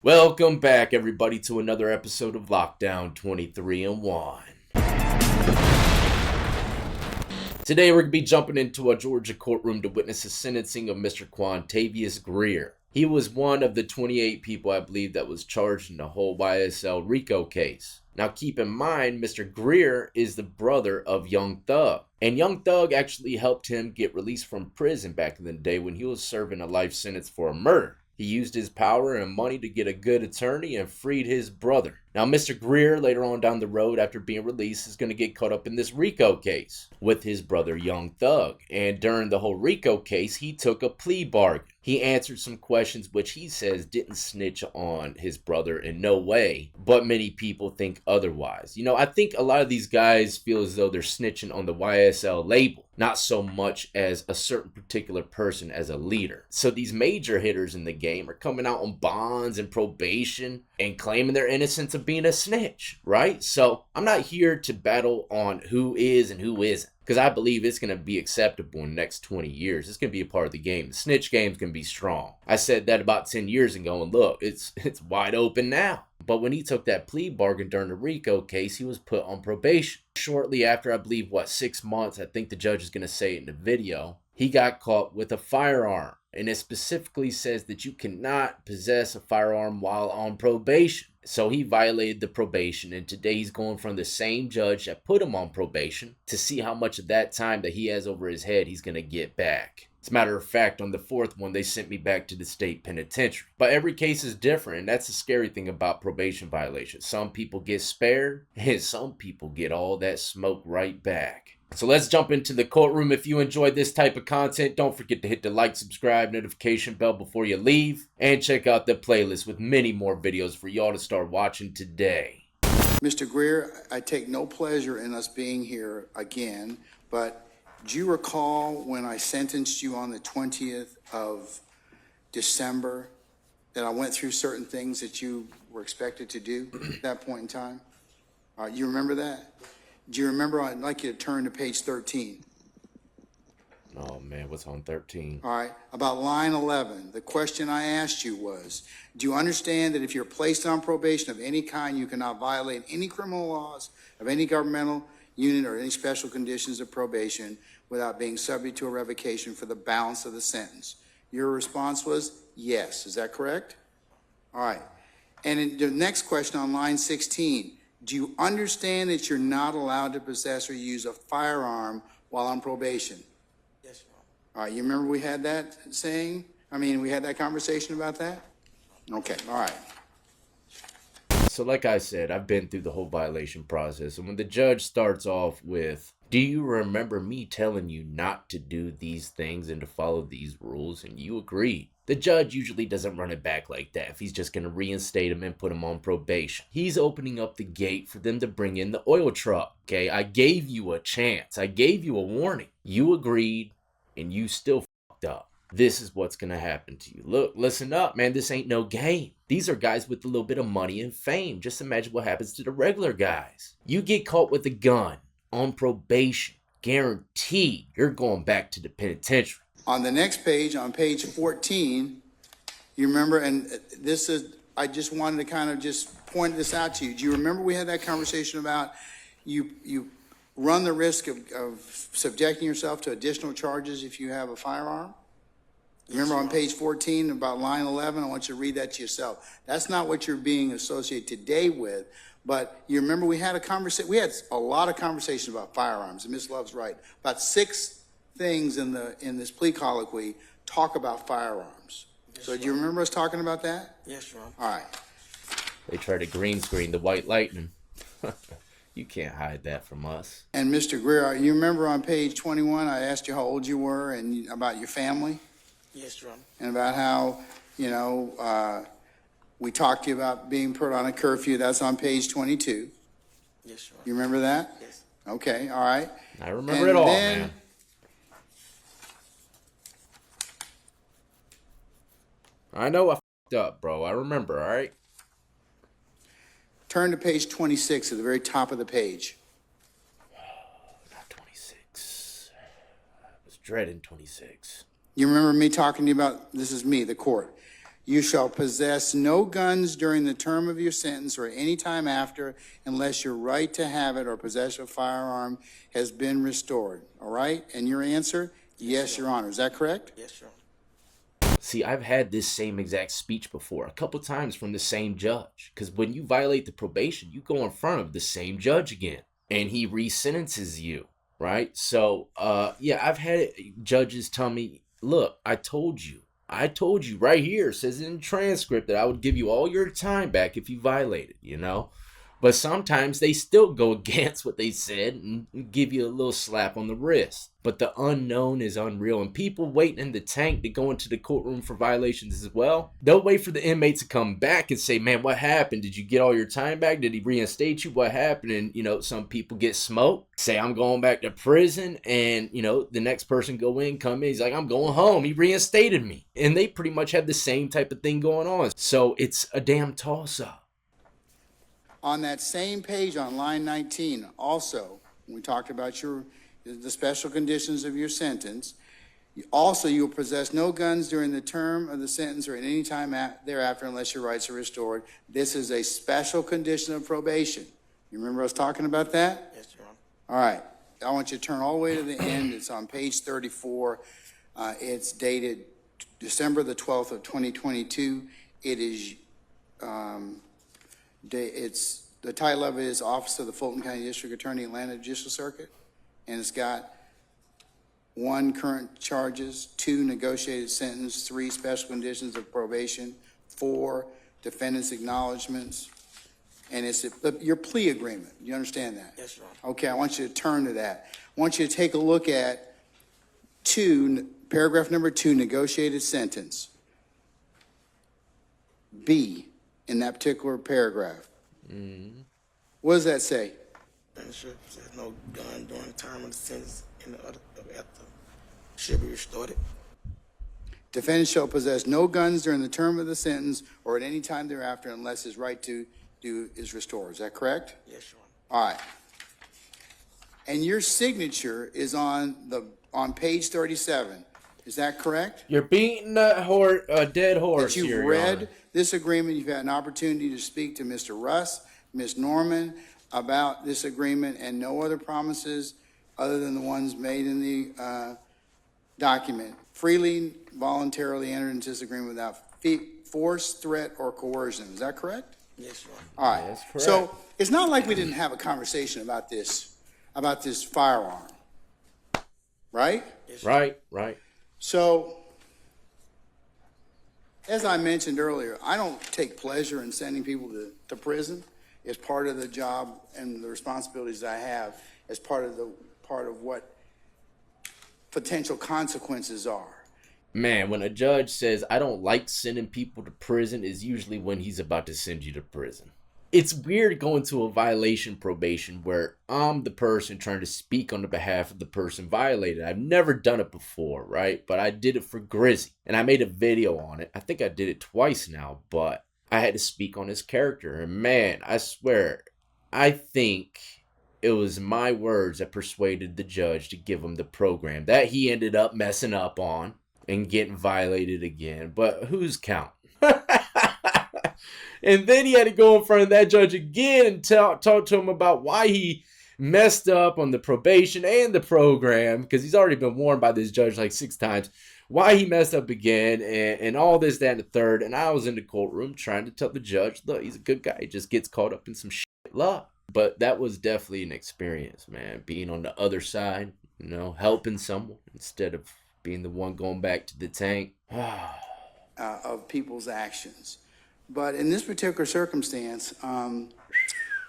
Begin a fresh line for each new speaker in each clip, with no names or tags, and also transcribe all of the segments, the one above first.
Welcome back, everybody, to another episode of Lockdown 23 and 1. Today, we're going to be jumping into a Georgia courtroom to witness the sentencing of Mr. Quantavious Grier. He was one of the 28 people, I believe, that was charged in the whole YSL RICO case. Now, keep in mind, Mr. Grier is the brother of Young Thug. And Young Thug actually helped him get released from prison back in the day when he was serving a life sentence for a murder. He used his power and money to get a good attorney and freed his brother. Now, Mr. Grier, later on down the road after being released, is going to get caught up in this RICO case with his brother Young Thug. And during the whole RICO case, he took a plea bargain. He answered some questions which he says didn't snitch on his brother in no way, but many people think otherwise. You know, I think a lot of these guys feel as though they're snitching on the YSL label, not so much as a certain particular person as a leader. So these major hitters in the game are coming out on bonds and probation and claiming their innocence of being a snitch, right? So I'm not here to battle on who is and who isn't, because I believe it's going to be acceptable in the next 20 years. It's going to be a part of the game. The snitch game's going to be strong. I said that about 10 years ago, and look, it's wide open now. But when he took that plea bargain during the RICO case, he was put on probation. Shortly after, I believe, 6 months, I think the judge is going to say it in the video, he got caught with a firearm. And it specifically says that you cannot possess a firearm while on probation. So he violated the probation, and today he's going from the same judge that put him on probation to see how much of that time that he has over his head he's going to get back. As a matter of fact, on the fourth one, they sent me back to the state penitentiary. But every case is different, and that's the scary thing about probation violations. Some people get spared, and some people get all that smoke right back. So let's jump into the courtroom. If you enjoyed this type of content, don't forget to hit the like, subscribe, notification bell before you leave, and check out the playlist with many more videos for y'all to start watching today.
Mr. Grier, I take no pleasure in us being here again, but do you recall when I sentenced you on the 20th of December that I went through certain things that you were expected to do at that point in time? You remember that? Do you remember? I'd like you to turn to page 13.
Oh man, what's on 13?
All right, about line 11, the question I asked you was, do you understand that if you're placed on probation of any kind, you cannot violate any criminal laws of any governmental unit or any special conditions of probation without being subject to a revocation for the balance of the sentence? Your response was yes. Is that correct? All right. And in the next question on line 16, do you understand that you're not allowed to possess or use a firearm while on probation?
Yes, Your Honor.
All right, you remember we had that saying? We had that conversation about that? Okay, all right.
So like I said, I've been through the whole violation process. And when the judge starts off with, do you remember me telling you not to do these things and to follow these rules? And you agreed. The judge usually doesn't run it back like that if he's just going to reinstate him and put him on probation. He's opening up the gate for them to bring in the oil truck. Okay, I gave you a chance. I gave you a warning. You agreed, and you still fucked up. This is what's going to happen to you. Look, listen up, man. This ain't no game. These are guys with a little bit of money and fame. Just imagine what happens to the regular guys. You get caught with a gun on probation. Guaranteed you're going back to the penitentiary.
On the next page, on page 14, you remember, and this is, I just wanted to kind of just point this out to you. Do you remember we had that conversation about you run the risk of subjecting yourself to additional charges if you have a firearm? Remember on page 14 about line 11, I want you to read that to yourself. That's not what you're being associated today with, but you remember we had a conversation, we had a lot of conversation about firearms, and Ms. Love's right. About 6 things in this plea colloquy talk about firearms. Yes, so do you remember us talking about that?
Yes, Your Honor.
All right.
They try to green screen the white lightning. You can't hide that from us.
And Mr. Grier, you remember on page 21, I asked you how old you were and about your family?
Yes, Your Honor.
And about how, we talked to you about being put on a curfew. That's on page 22.
Yes, Your Honor.
You remember that?
Yes.
Okay, all right.
I remember it all, man. I know I fucked up, bro. I remember, all right?
Turn to page 26 at the very top of the page.
Not 26. I was dreading 26.
You remember me talking to you about, this is me, the court. You shall possess no guns during the term of your sentence or any time after, unless your right to have it or possession of a firearm has been restored. All right? And your answer? Yes, Your Honor. Is that correct?
Yes, Your Honor.
See, I've had this same exact speech before, a couple times from the same judge. Because when you violate the probation, you go in front of the same judge again, and he resentences you, right? So, yeah, I've had judges tell me, look, I told you right here, it says in the transcript that I would give you all your time back if you violated, you know? But sometimes they still go against what they said and give you a little slap on the wrist. But the unknown is unreal. And people waiting in the tank to go into the courtroom for violations as well, they'll wait for the inmate to come back and say, man, what happened? Did you get all your time back? Did he reinstate you? What happened? And, you know, some people get smoked, say, I'm going back to prison. And, you know, the next person come in, he's like, I'm going home. He reinstated me. And they pretty much have the same type of thing going on. So it's a damn toss-up.
On that same page on line 19, also, when we talked about the special conditions of your sentence, also you will possess no guns during the term of the sentence or at any time thereafter unless your rights are restored. This is a special condition of probation. You remember us talking about that?
Yes, Your Honor.
All right. I want you to turn all the way to the end. It's on page 34. It's dated December the 12th of 2022. It is... the title of it is Office of the Fulton County District Attorney, Atlanta Judicial Circuit, and it's got 1, current charges, 2, negotiated sentence, 3, special conditions of probation, 4, defendant's acknowledgments, and it's your plea agreement. You understand that?
Yes, Your Honor.
Okay, I want you to turn to that. I want you to take a look at paragraph number 2, negotiated sentence. B, in that particular paragraph. What does that say?
Defendant possess no gun during the term of the sentence and the other after should be restored.
Defendant shall possess no guns during the term of the sentence or at any time thereafter unless his right to do is restored. Is that correct?
Yes, Your Honor.
All right. And your signature is on page 37. Is that correct?
You're beating a dead horse.
That you've
here, Your
read
Honor.
this agreement, you've had an opportunity to speak to Mr. Russ, Ms. Norman about this agreement, and no other promises other than the ones made in the document. Freely, voluntarily entered into this agreement without force, threat, or coercion. Is that correct?
Yes, Your Honor.
All right.
That's correct.
So it's not like we didn't have a conversation about this firearm, right?
Yes, Your Honor.
Right.
So, as I mentioned earlier, I don't take pleasure in sending people to prison. It's part of the job and the responsibilities I have as part of what potential consequences are.
Man, when a judge says, I don't like sending people to prison, is usually when he's about to send you to prison. It's weird going to a violation probation where I'm the person trying to speak on the behalf of the person violated. I've never done it before, right? But I did it for Grizzy, and I made a video on it. I think I did it twice now, but I had to speak on his character. And man, I swear, I think it was my words that persuaded the judge to give him the program that he ended up messing up on and getting violated again. But who's counting? And then he had to go in front of that judge again and talk to him about why he messed up on the probation and the program, because he's already been warned by this judge like 6 times, why he messed up again, and all this, that, and the third. And I was in the courtroom trying to tell the judge, look, he's a good guy. He just gets caught up in some shit luck. But that was definitely an experience, man, being on the other side, you know, helping someone instead of being the one going back to the tank.
Of people's actions. But in this particular circumstance, the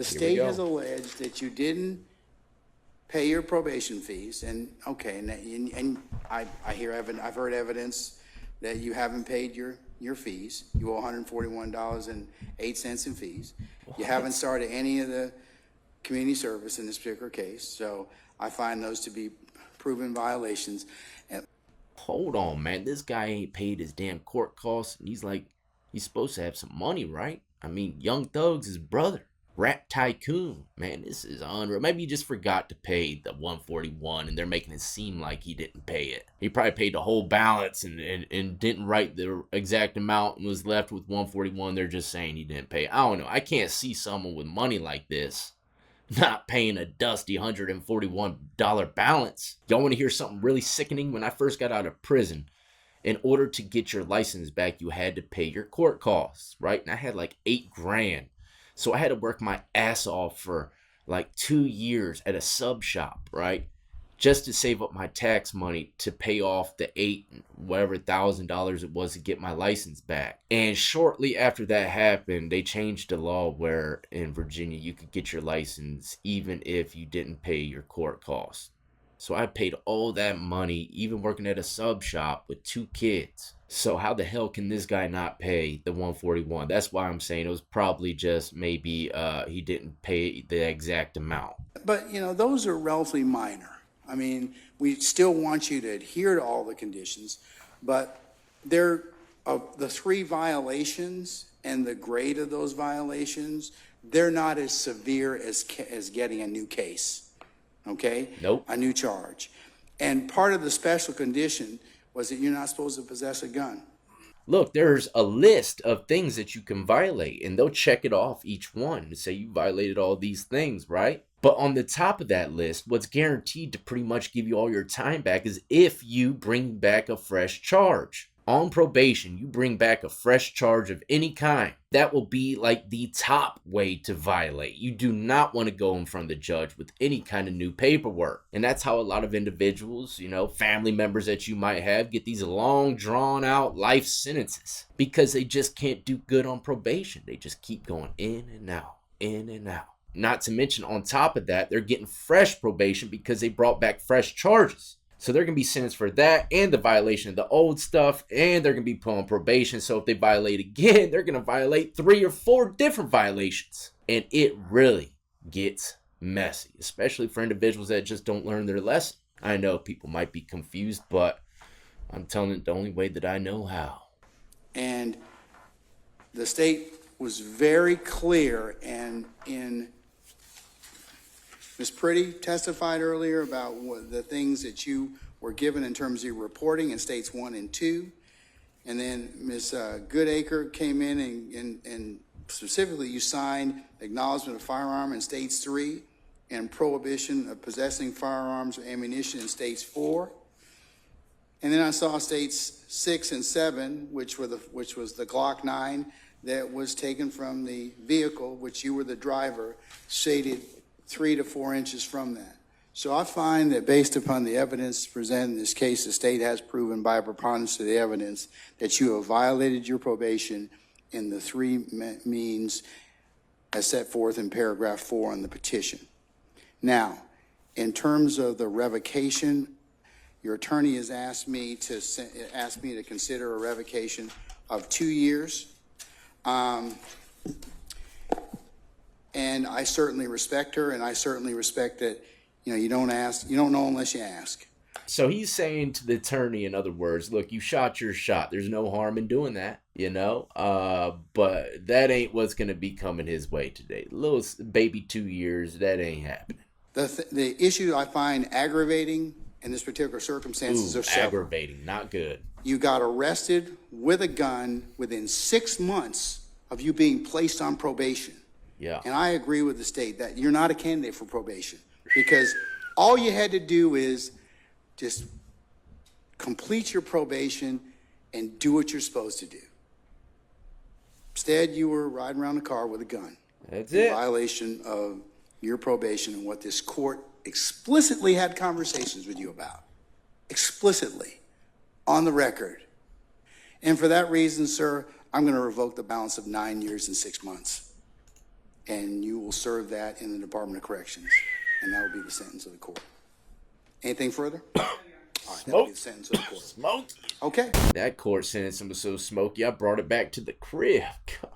state has alleged that you didn't pay your probation fees, and okay, and I've heard evidence that you haven't paid your fees. You owe $141.08 in fees. You haven't started any of the community service in this particular case, so I find those to be proven violations. And
hold on, man. This guy ain't paid his damn court costs, and he's supposed to have some money, right? I mean, Young Thug's his brother. Rat tycoon, man, this is unreal. Maybe he just forgot to pay the 141 and they're making it seem like he didn't pay it. He probably paid the whole balance and didn't write the exact amount and was left with 141. They're just saying he didn't pay. I don't know. I can't see someone with money like this not paying a dusty $141 balance. Y'all want to hear something really sickening? When I first got out of prison, in order to get your license back, you had to pay your court costs, right? And I had like $8,000. So I had to work my ass off for like 2 years at a sub shop, right? Just to save up my tax money to pay off the $8,000 it was to get my license back. And shortly after that happened, they changed the law where in Virginia you could get your license even if you didn't pay your court costs. So I paid all that money, even working at a sub shop with 2 kids. So how the hell can this guy not pay the 141? That's why I'm saying it was probably just maybe he didn't pay the exact amount.
But, those are relatively minor. I mean, we still want you to adhere to all the conditions, but the 3 violations and the grade of those violations, they're not as severe as getting a new case, okay?
Nope.
A new charge. And part of the special condition was that you're not supposed to possess a gun.
Look, there's a list of things that you can violate, and they'll check it off each one and say you violated all these things, right? But on the top of that list, what's guaranteed to pretty much give you all your time back is if you bring back a fresh charge. On probation, you bring back a fresh charge of any kind. That will be like the top way to violate. You do not want to go in front of the judge with any kind of new paperwork. And that's how a lot of individuals, family members that you might have, get these long, drawn out life sentences because they just can't do good on probation. They just keep going in and out, in and out. Not to mention, on top of that, they're getting fresh probation because they brought back fresh charges. So they're going to be sentenced for that and the violation of the old stuff, and they're going to be put on probation. So if they violate again, they're going to violate 3 or 4 different violations. And it really gets messy, especially for individuals that just don't learn their lesson. I know people might be confused, but I'm telling you the only way that I know how.
And the state was very clear, and in Ms. Pretty testified earlier about the things that you were given in terms of your reporting in states 1 and 2. And then Ms. Goodacre came in and specifically you signed acknowledgement of firearm in states 3 and prohibition of possessing firearms or ammunition in states 4. And then I saw states 6 and 7, which was the Glock 9 that was taken from the vehicle, which you were the driver, shaded 3 to 4 inches from that. So I find that based upon the evidence presented in this case, the state has proven by a preponderance of the evidence that you have violated your probation in the 3 means as set forth in paragraph 4 on the petition. Now, in terms of the revocation, your attorney has asked me to consider a revocation of 2 years. And I certainly respect her, and I certainly respect that, you don't know unless you ask.
So he's saying to the attorney, in other words, look, you shot your shot. There's no harm in doing that, but that ain't what's going to be coming his way today. Little baby 2 years, that ain't happening.
The issue I find aggravating in this particular circumstances are several.
Aggravating, not good.
You got arrested with a gun within 6 months of you being placed on probation.
Yeah.
And I agree with the state that you're not a candidate for probation because all you had to do is just complete your probation and do what you're supposed to do. Instead, you were riding around the car with a gun.
That's
in
it.
violation of your probation and what this court explicitly had conversations with you about. Explicitly. On the record. And for that reason, sir, I'm going to revoke the balance of 9 years and 6 months. And you will serve that in the Department of Corrections. And that will be the sentence of the court. Anything further? All right, that will be the sentence of the court.
Smoky.
Okay.
That court sentence was so smoky, I brought it back to the crib. God.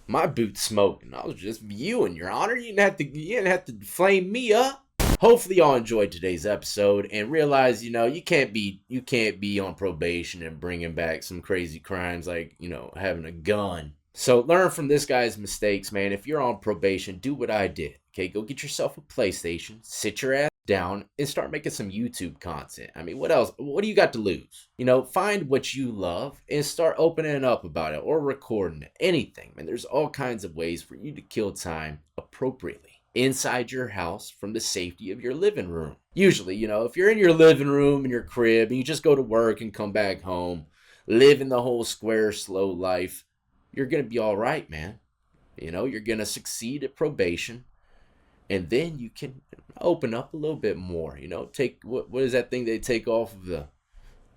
My boot's smoking. I was just viewing, Your Honor. You didn't have to flame me up. Hopefully y'all enjoyed today's episode and realize, you can't be on probation and bringing back some crazy crimes like, having a gun. So learn from this guy's mistakes, man. If you're on probation, do what I did. Okay, go get yourself a PlayStation, sit your ass down, and start making some YouTube content. I mean, what else? What do you got to lose? You know, find what you love and start opening up about it or recording it. Anything, man. There's all kinds of ways for you to kill time appropriately inside your house from the safety of your living room. Usually, you know, if you're in your living room in your crib and you just go to work and come back home, living the whole square slow life, you're going to be all right, man. You know, you're going to succeed at probation, and then you can open up a little bit more. You know, take what is that thing they take off of the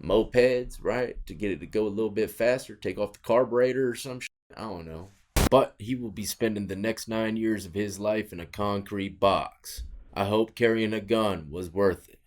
mopeds, right? To get it to go a little bit faster, take off the carburetor or some shit. I don't know. But he will be spending the next 9 years of his life in a concrete box. I hope carrying a gun was worth it.